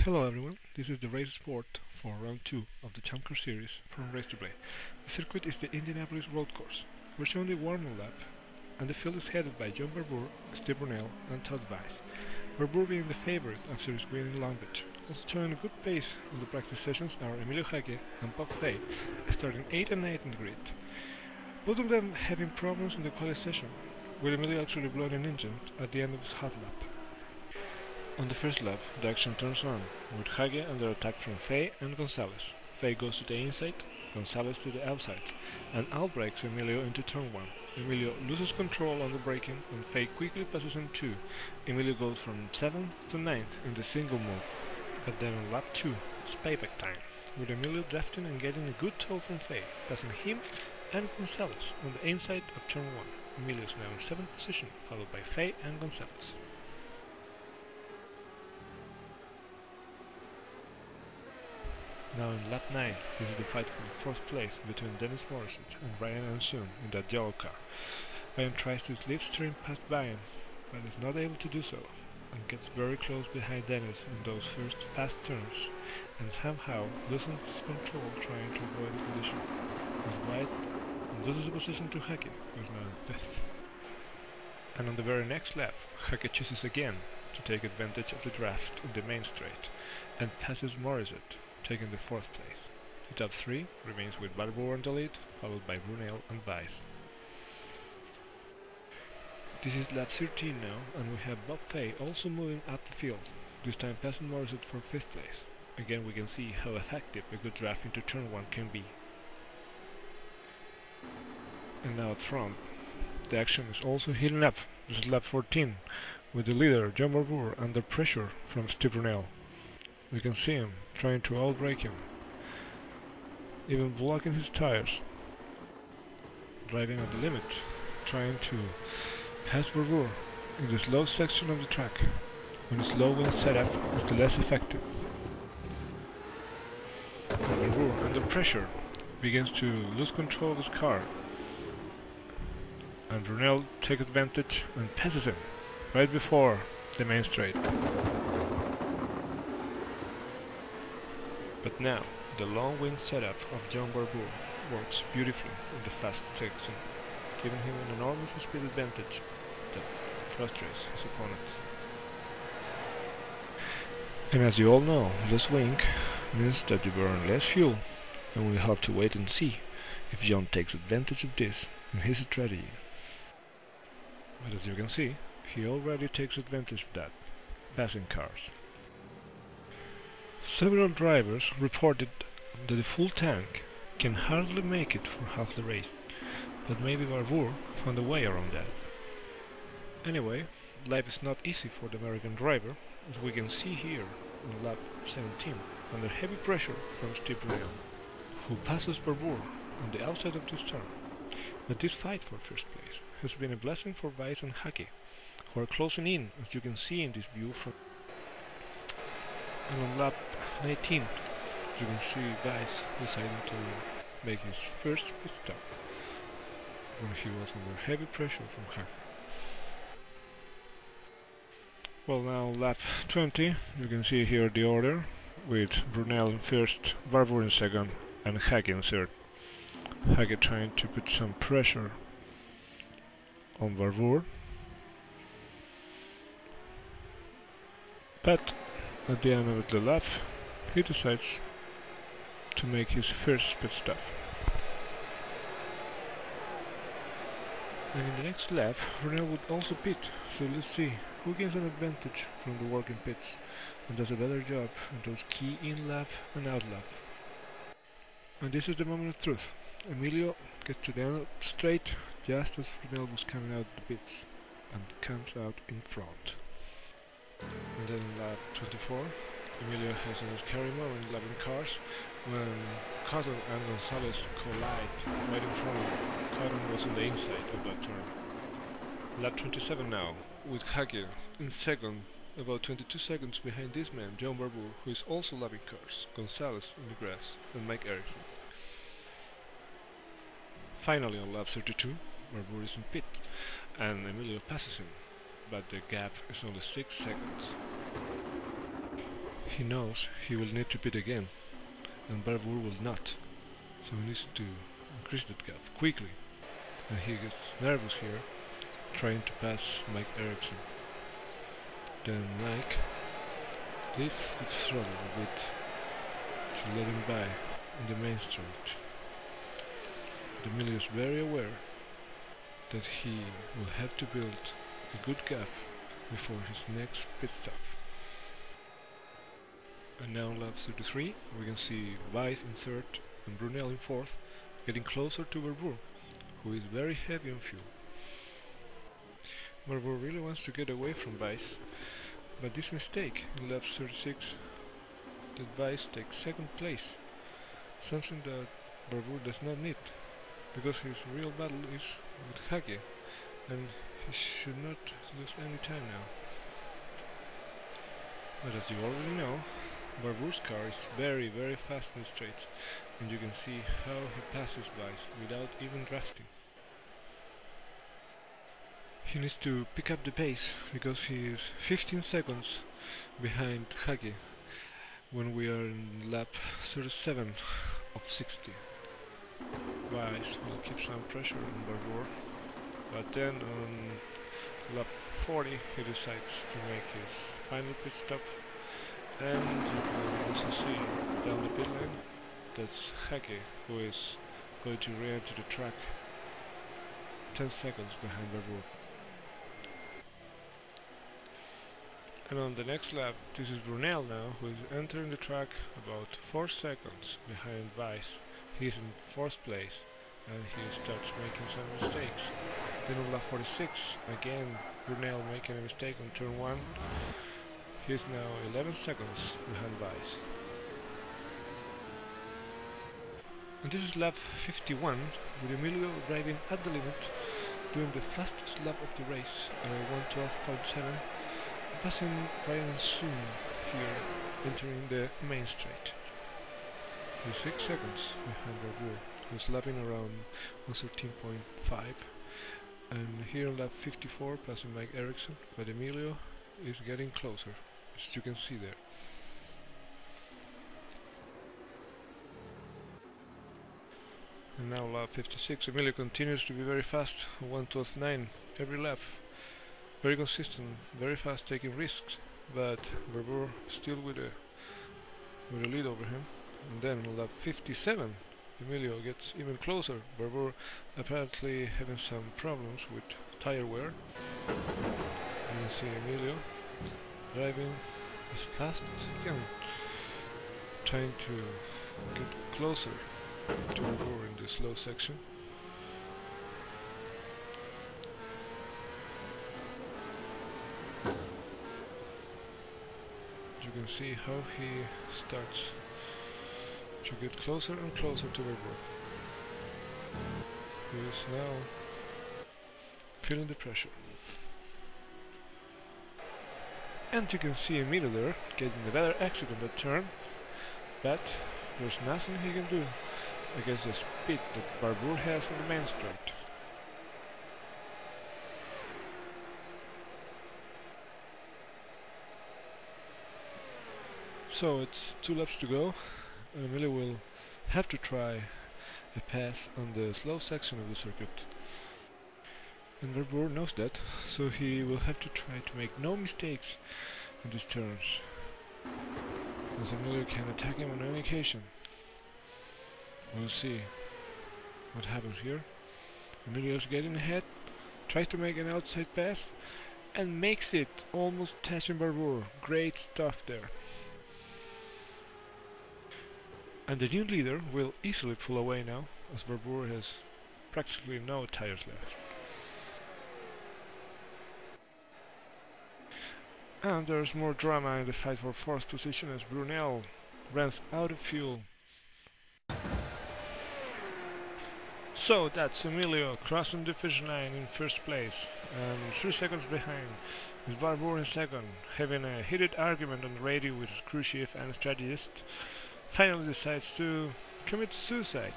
Hello everyone, this is the race report for round 2 of the ChampCar series from Race to Play. The circuit is the Indianapolis road course. We're showing the warm-up lap, and the field is headed by John Barbour, Steve Brunel and Todd Weiss. Barbour being the favorite after his win in Long Beach. Also showing a good pace on the practice sessions are Emilio Hake and Bob Fay, starting 8 and 8 in the grid. Both of them having problems in the quali session, with Emilio actually blowing an engine at the end of his hot lap. On the first lap, the action turns on, with Hage under attack from Fay and Gonzalez. Fay goes to the inside, Gonzalez to the outside, and outbrakes Emilio into turn 1. Emilio loses control on the braking, and Fay quickly passes him too. Emilio goes from 7th to 9th in the single mode. But then on lap 2, it's payback time, with Emilio drafting and getting a good tow from Fay, passing him and Gonzalez on the inside of turn 1. Emilio is now in 7th position, followed by Fay and Gonzalez. Now in lap 9, this is the fight for the 4th place between Dennis Morissette and Ryan Ansoon in that yellow car. Ryan tries to slipstream past Ryan, but is not able to do so, and gets very close behind Dennis in those first fast turns, and somehow loses control trying to avoid the collision. Is wide and loses the position to Hake, who is now in 5th. And on the very next lap, Hake chooses again to take advantage of the draft in the main straight, and passes Morissette, taking the 4th place. The top 3 remains with Barbour on the lead, followed by Brunel and Weiss. This is lap 13 now, and we have Bob Fay also moving up the field, this time passing Morissette for 5th place. Again we can see how effective a good draft into turn 1 can be. And now at front, the action is also heating up. This is lap 14, with the leader John Barbour under pressure from Steve Brunel. We can see him trying to outbrake him, even blocking his tires, driving at the limit, trying to pass Barbour in the slow section of the track, when his low wind setup is the less effective. And Barbour, under pressure, begins to lose control of his car, and Brunel takes advantage and passes him right before the main straight. But now, the long wind setup of John Barbour works beautifully in the fast section, giving him an enormous speed advantage that frustrates his opponents. And as you all know, less wing means that you burn less fuel, and we have to wait and see if John takes advantage of this in his strategy. But as you can see, he already takes advantage of that, passing cars. Several drivers reported that the full tank can hardly make it for half the race, but maybe Barbour found a way around that. Anyway, life is not easy for the American driver, as we can see here on lap 17, under heavy pressure from Steve Brunel, who passes Barbour on the outside of this turn. But this fight for first place has been a blessing for Weiss and Hake, who are closing in, as you can see in this view from. And on lap 19, you can see Weiss deciding to make his first pit stop, when he was under heavy pressure from Hake. Well, now lap 20, you can see here the order, with Brunel in first, Barbour in second, and Hake in third. Hake trying to put some pressure on Barbour, but at the end of the lap, he decides to make his first pit stop. And in the next lap, Brunel would also pit, so let's see who gains an advantage from the working pits and does a better job on those key in-lap and out-lap. And this is the moment of truth. Emilio gets to the end straight just as Brunel was coming out the pits, and comes out in front. And then in lap 24, Emilio has in his carry mode in 11 cars when Cotton and Gonzalez collide right in front of him. Cotton was on the inside of that turn. Lap 27 now, with Hake in second, about 22 seconds behind this man, John Barbour, who is also lapping cars, Gonzalez in the grass, and Mike Erickson. Finally on lap 32, Barbour is in pit, and Emilio passes him, but the gap is only 6 seconds. he knows he will need to pit again, and Barbour will not. So he needs to increase that gap quickly. And he gets nervous here, trying to pass Mike Ericsson. Then Mike lifts the throttle a bit to let him by in the main straight. Emilio is very aware that he will have to build a good gap before his next pit stop. And now on lap 33 we can see Weiss in third and Brunel in fourth, getting closer to Barbour, who is very heavy on fuel. Barbour really wants to get away from Weiss, but this mistake in lap 36 that Weiss takes second place, something that Barbour does not need, because his real battle is with Hage, and he should not lose any time now. But as you already know, Barbour's car is very fast in the straight, and you can see how he passes Weiss without even drafting. He needs to pick up the pace, because he is 15 seconds behind Hage when we are in lap 37 of 60. Weiss will keep some pressure on Barbour, but then on lap 40 he decides to make his final pit stop, and you can also see down the pit lane that's Hage, who is going to re-enter the track 10 seconds behind Barbour. And on the next lap, this is Brunel now, who is entering the track about 4 seconds behind Weiss. He is in 4th place, and he starts making some mistakes. Then on lap 46, again Brunel making a mistake on turn 1. He is now 11 seconds behind Weiss. And this is lap 51, with Emilio driving at the limit, doing the fastest lap of the race, 1:12.7, passing Brian soon here, entering the main straight. He's 6 seconds behind Barbour, who's lapping around 1:13.5, and here on lap 54 passing Mike Ericsson, but Emilio is getting closer, as you can see there. And now lap 56, Emilio continues to be very fast, 1:12.9 every lap. Very consistent, very fast, taking risks, but Barbour still with a lead over him. And then on lap 57, Emilio gets even closer. Barbour apparently having some problems with tire wear. And you see Emilio driving as fast as he can, trying to get closer to Barbour in the slow section. You can see how he starts to get closer and closer to Barbour. He is now feeling the pressure. And you can see Emilio there getting a better exit on that turn, but there's nothing he can do against the speed that Barbour has on the main straight. So it's 2 laps to go, and Emilio will have to try a pass on the slow section of the circuit. And Barbour knows that, so he will have to try to make no mistakes in these turns, as Emilio can attack him on any occasion. We'll see what happens here. Emilio is getting ahead, tries to make an outside pass, and makes it, almost touching Barbour. Great stuff there. And the new leader will easily pull away now, as Barbour has practically no tires left. And there's more drama in the fight for 4th position, as Brunel runs out of fuel. So that's Emilio crossing the finish line in 1st place, and 3 seconds behind is Barbour in 2nd, having a heated argument on the radio with his crew chief and strategist. Finally decides to commit suicide.